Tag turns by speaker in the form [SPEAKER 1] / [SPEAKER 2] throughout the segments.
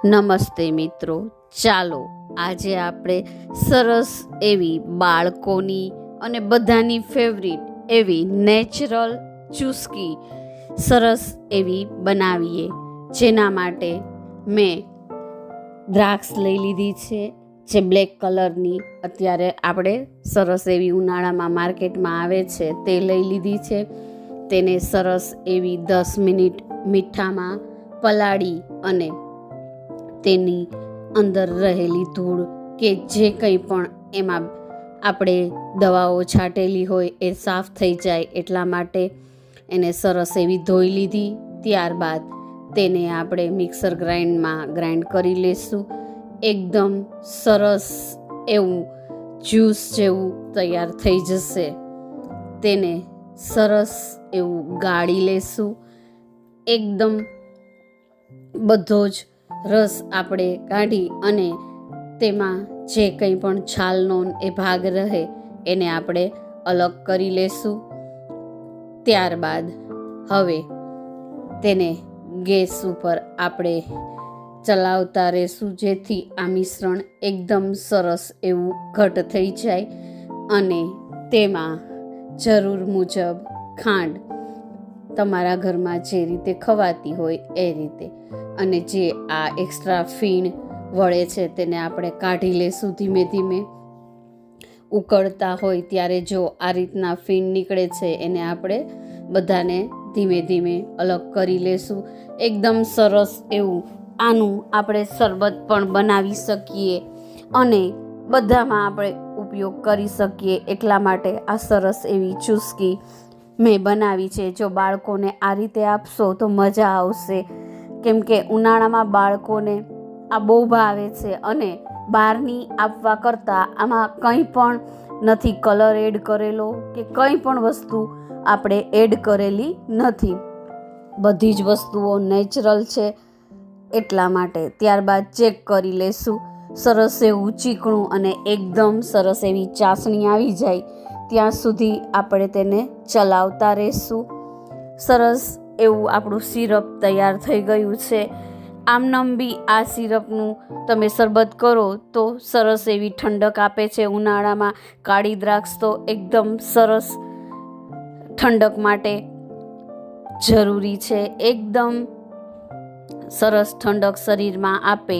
[SPEAKER 1] નમસ્તે મિત્રો, ચાલો આજે આપણે સરસ એવી બાળકોની અને બધાની ફેવરિટ એવી નેચરલ ચુસ્કી સરસ એવી બનાવીએ. જેના માટે મેં દ્રાક્ષ લઈ લીધી છે, જે બ્લેક કલરની અત્યારે આપણે સરસ એવી ઉનાળામાં માર્કેટમાં આવે છે તે લઈ લીધી છે. તેને સરસ એવી 10 મિનિટ મીઠામાં પલાળી અને તેની અંદર રહેલી ધૂળ કે જે કંઈ પણ એમાં આપણે દવાઓ છાંટેલી હોય એ સાફ થઈ જાય એટલા માટે એને સરસ એવી ધોઈ લીધી. ત્યારબાદ તેને આપણે મિક્સર ગ્રાઇન્ડ કરી લેશું. એકદમ સરસ એવું જ્યુસ જેવું તૈયાર થઈ જશે. તેને સરસ એવું ગાળી લેશું. એકદમ બધો જ રસ આપણે કાઢી અને તેમાં જે કંઈ પણ છાલનો એ ભાગ રહે એને આપણે અલગ કરી લેશું. ત્યારબાદ હવે તેને ગેસ ઉપર આપણે ચલાવતા રહેશું, જેથી આ મિશ્રણ એકદમ સરસ એવું ઘટ થઈ જાય. અને તેમાં જરૂર મુજબ ખાંડ તમારા ઘરમાં જે રીતે ખવાતી હોય એ રીતે, અને જે આ એક્સ્ટ્રા ફીણ વળે છે તેને આપણે કાઢી લેશું ધીમે ધીમે. ઉકળતા હોય ત્યારે જો આ રીતના ફીણ નીકળે છે એને આપણે બધાને ધીમે ધીમે અલગ કરી લેશું. એકદમ સરસ એવું આનું આપણે શરબત પણ બનાવી શકીએ અને બધામાં આપણે ઉપયોગ કરી શકીએ. એટલા માટે આ સરસ એવી ચુસ્કી મેં બનાવી છે. જો બાળકોને આ રીતે આપશો તો મજા આવશે, કેમ કે ઉનાળામાં બાળકોને આ બહુ ભાવે છે અને બહારની આપવા કરતાં આમાં કંઈ પણ નથી કલર એડ કરેલો કે કંઈ પણ વસ્તુ આપણે એડ કરેલી નથી. બધી જ વસ્તુઓ નેચરલ છે એટલા માટે. ત્યારબાદ ચેક કરી લેશું. સરસ એવું ચીકણું અને એકદમ સરસ એવી ચાસણી આવી જાય ત્યાં સુધી આપણે તેને ચલાવતા રહેશું. સરસ એવું આપણું સિરપ તૈયાર થઈ ગયું છે. આમનામ બી આ સિરપનું તમે શરબત કરો તો સરસ એવી ઠંડક આપે છે. ઉનાળામાં કાળી દ્રાક્ષ તો એકદમ સરસ ઠંડક માટે જરૂરી છે. એકદમ સરસ ઠંડક શરીરમાં આપે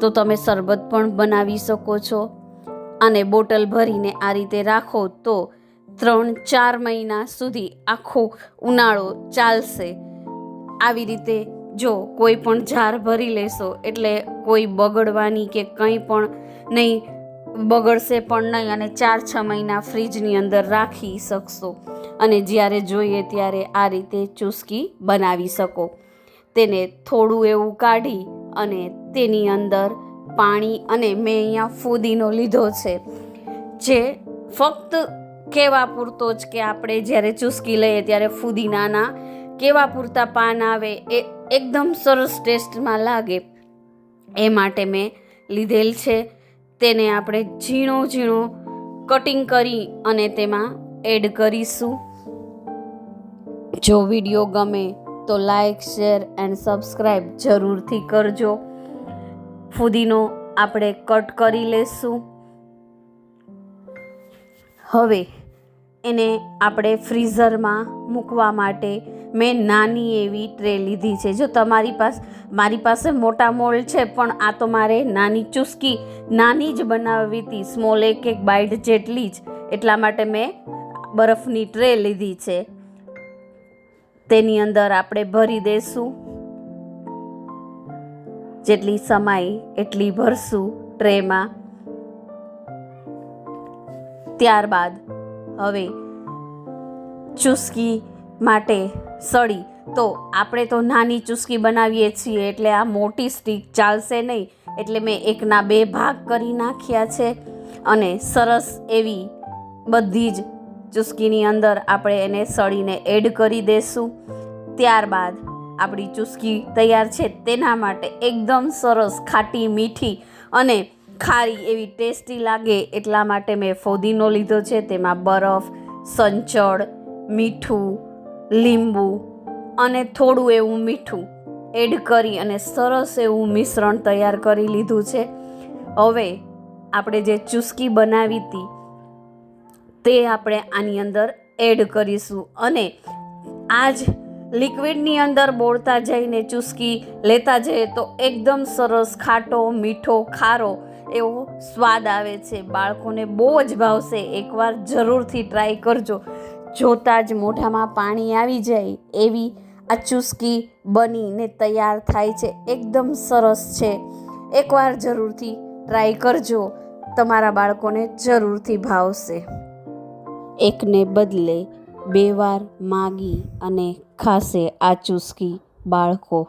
[SPEAKER 1] તો તમે શરબત પણ બનાવી શકો છો. અને બોટલ ભરીને આ રીતે રાખો તો 3-4 મહિના સુધી આખો ઉનાળો ચાલશે. આવી રીતે જો કોઈ પણ જાર ભરી લેશો એટલે કોઈ બગડવાની કે કંઈ પણ નહીં, બગડશે પણ નહીં અને 4-6 મહિના ફ્રીજની અંદર રાખી શકશો અને જ્યારે જોઈએ ત્યારે આ રીતે ચુસ્કી બનાવી શકો. તેને થોડું એવું કાઢી અને તેની અંદર પાણી અને મેં અહીંયા ફુદીનો લીધો છે, જે ફક્ત કેવા પૂરતો જ કે આપણે જ્યારે ચુસ્કી લઈએ ત્યારે ફુદીનાના કેવા પૂરતા પાન આવે એ એકદમ સરસ ટેસ્ટમાં લાગે એ માટે મેં લીધેલ છે. તેને આપણે ઝીણો ઝીણો કટિંગ કરી અને તેમાં એડ કરીશું. જો વિડીયો ગમે તો લાઈક, શેર એન્ડ સબસ્ક્રાઈબ જરૂરથી કરજો. ફુદીનો આપણે કટ કરી લેશું. હવે એને આપણે ફ્રીઝરમાં મૂકવા માટે મેં નાની એવી ટ્રે લીધી છે. જો મારી પાસે મોટા મોલ્ડ છે, પણ આ તો મારે નાની ચુસ્કી નાની જ બનાવવી હતી, સ્મોલ એક બાઇટ જેટલી જ, એટલા માટે મેં બરફની ટ્રે લીધી છે. તેની અંદર આપણે ભરી દઈશું. જેટલી સમાય એટલી ભરશું ટ્રેમાં. ત્યારબાદ હવે ચુસ્કી માટે સળી, તો આપણે તો નાની ચુસ્કી બનાવીએ છીએ એટલે આ મોટી સ્ટીક ચાલશે નહીં, એટલે મેં 1/2 ભાગ કરી નાખ્યા છે. અને સરસ એવી બધી જ ચુસ્કીની અંદર આપણે એને સળીને એડ કરી દઈશું. ત્યારબાદ આપણી ચુસ્કી તૈયાર છે. તેના માટે એકદમ સરસ ખાટી, મીઠી અને ખારી એવી ટેસ્ટી લાગે એટલા માટે મેં ફુદીનો લીધો છે. તેમાં બરફ, સંચળ, મીઠું, લીંબુ અને થોડું એવું મીઠું એડ કરી અને સરસ એવું મિશ્રણ તૈયાર કરી લીધું છે. હવે આપણે જે ચુસ્કી બનાવી હતી તે આપણે આની અંદર એડ કરીશું અને આ જ લિક્વિડની અંદર બોળતા જઈને ચુસ્કી લેતા જઈએ તો એકદમ સરસ ખાટો મીઠો ખારો એવો સ્વાદ આવે છે. બાળકોને બહુ જ ભાવશે. એકવાર જરૂરથી ટ્રાય કરજો. જોતાં જ મોઢામાં પાણી આવી જાય એવી આ ચુસ્કી બનીને તૈયાર થાય છે. એકદમ સરસ છે. એકવાર જરૂરથી ટ્રાય કરજો. તમારા બાળકોને જરૂરથી ભાવશે. એકને બદલે 2 વાર માગી અને ખાશે આ ચુસ્કી બાળકો.